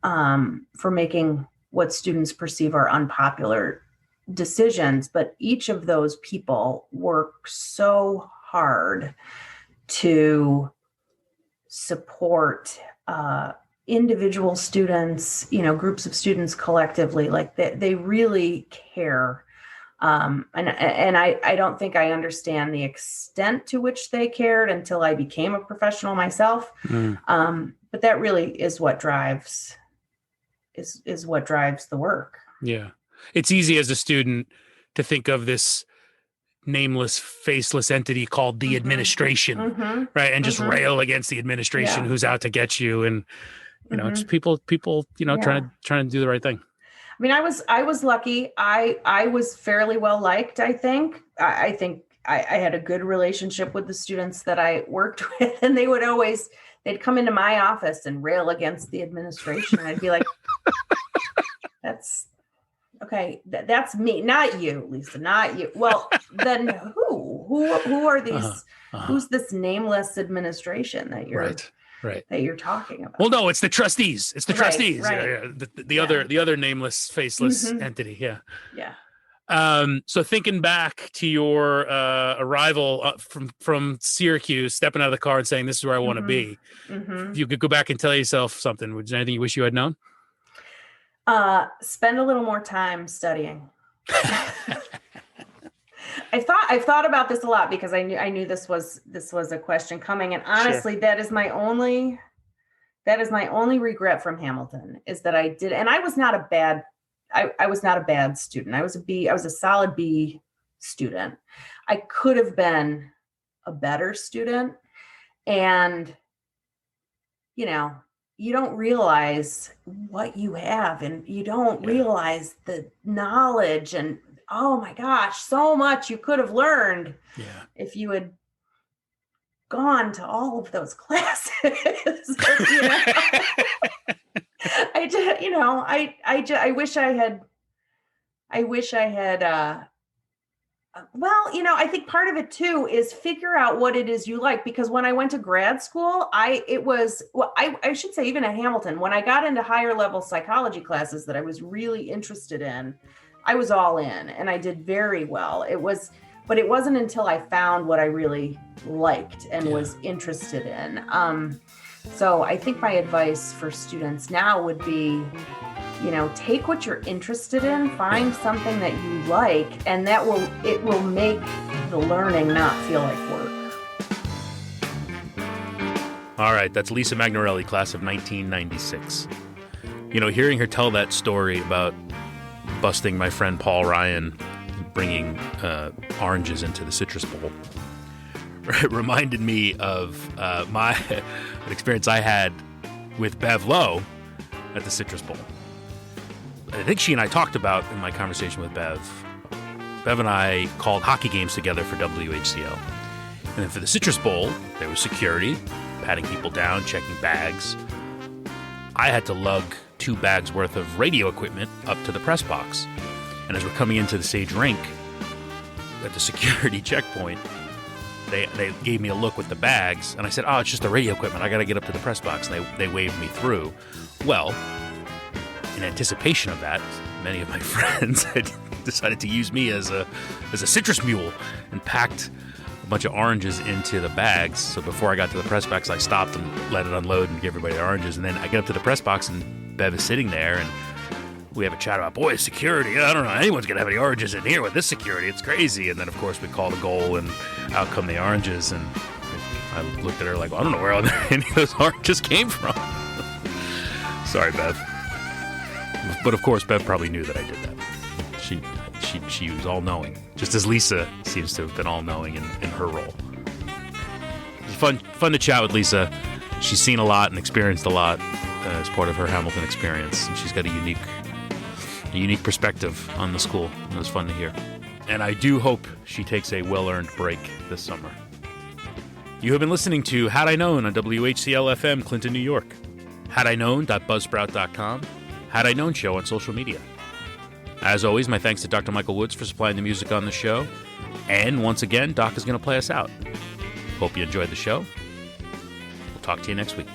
Speaker 1: for making what students perceive are unpopular decisions. But each of those people work so hard to support individual students, groups of students collectively. Like they really care. And I don't think I understand the extent to which they cared until I became a professional myself. But that really is what drives the work.
Speaker 3: Yeah. It's easy as a student to think of this nameless, faceless entity called the administration, right? And just rail against the administration who's out to get you. And, it's people, trying to do the right thing.
Speaker 1: I mean, I was lucky. I was fairly well liked, I think. I think I had a good relationship with the students that I worked with, and they'd come into my office and rail against the administration. And I'd be like, that's okay. That's me, not you, Lisa, not you. Well, then who are these? Who's this nameless administration that you're that you're talking about?
Speaker 3: Well, no, it's the trustees. It's the trustees.
Speaker 1: Right.
Speaker 3: The other nameless, faceless entity. Yeah.
Speaker 1: Yeah.
Speaker 3: So thinking back to your arrival from Syracuse, stepping out of the car and saying, "This is where I want to be." If you could go back and tell yourself something, was there anything you wish you had known?
Speaker 1: Spend a little more time studying. I've thought about this a lot because I knew this was a question coming, and honestly, that is my only regret from Hamilton, is that I did, and I was not a bad student. I was a solid B student. I could have been a better student, and you don't realize what you have, and you don't realize the knowledge, and oh my gosh, so much you could have learned if you had gone to all of those classes. I wish I had I think part of it too is figure out what it is you like, because when I went to grad school, I should say even at Hamilton, when I got into higher level psychology classes that I was really interested in, I was all in and I did very well. But it wasn't until I found what I really liked and was interested in. So I think my advice for students now would be, take what you're interested in, find something that you like, and it will make the learning not feel like work.
Speaker 2: All right, that's Lisa Magnarelli, class of 1996. Hearing her tell that story about busting my friend Paul Ryan bringing oranges into the Citrus Bowl, it reminded me of an experience I had with Bev Lowe at the Citrus Bowl. I think she and I talked about in my conversation with Bev. Bev and I called hockey games together for WHCL. And then for the Citrus Bowl, there was security, patting people down, checking bags. I had to lug 2 bags worth of radio equipment up to the press box. And as we're coming into the Sage Rink, at the security checkpoint, they gave me a look with the bags, and I said, "Oh, it's just the radio equipment. I got to get up to the press box." And they waved me through. Well, in anticipation of that, many of my friends had decided to use me as a citrus mule and packed a bunch of oranges into the bags. So before I got to the press box, I stopped and let it unload and give everybody the oranges. And then I get up to the press box, and Bev is sitting there, and we have a chat about, boy, security. I don't know. Anyone's going to have any oranges in here with this security. It's crazy. And then, of course, we call the goal, and out come the oranges. And I looked at her like, well, I don't know where any of those oranges came from. Sorry, Bev. But, of course, Bev probably knew that I did that. She was all-knowing, just as Lisa seems to have been all-knowing in her role. It was fun to chat with Lisa. She's seen a lot and experienced a lot as part of her Hamilton experience, and she's got a unique perspective on the school. It was fun to hear. And I do hope she takes a well-earned break this summer. You have been listening to Had I Known on WHCL-FM, Clinton, New York. HadIKnown.buzzsprout.com. Had I Known Show on social media. As always, my thanks to Dr. Michael Woods for supplying the music on the show. And once again, Doc is going to play us out. Hope you enjoyed the show. We'll talk to you next week.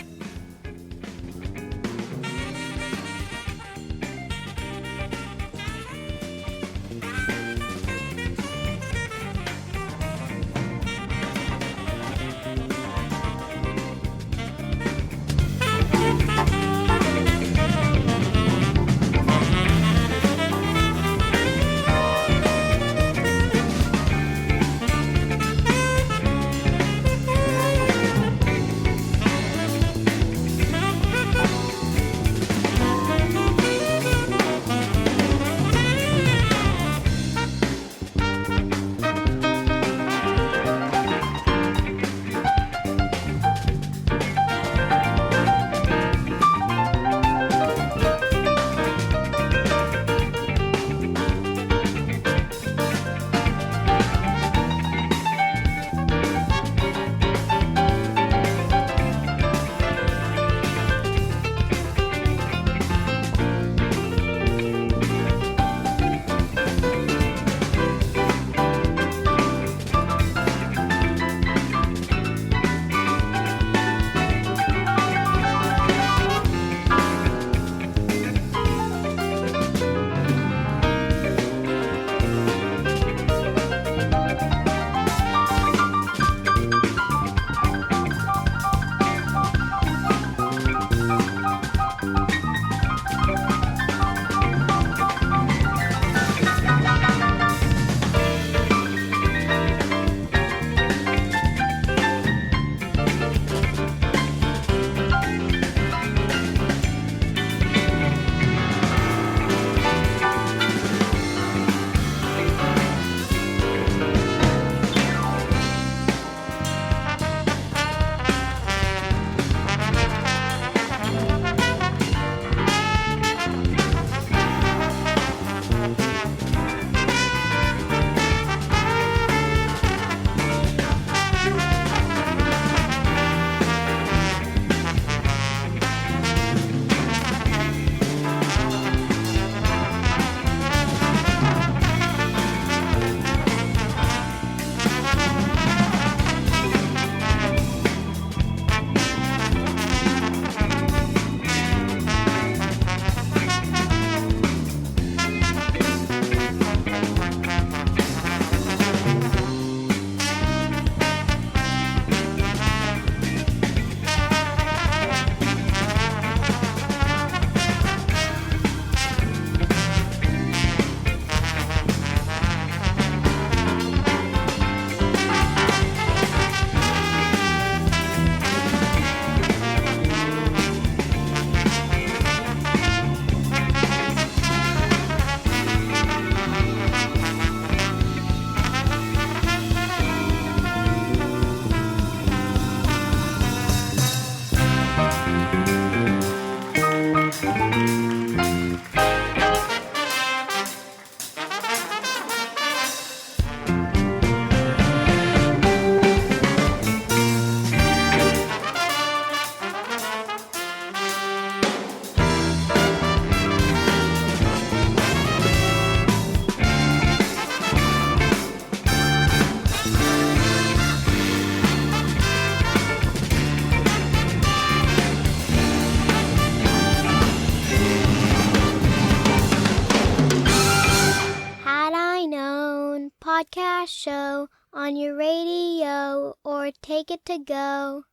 Speaker 4: podcast show on your radio or take it to go.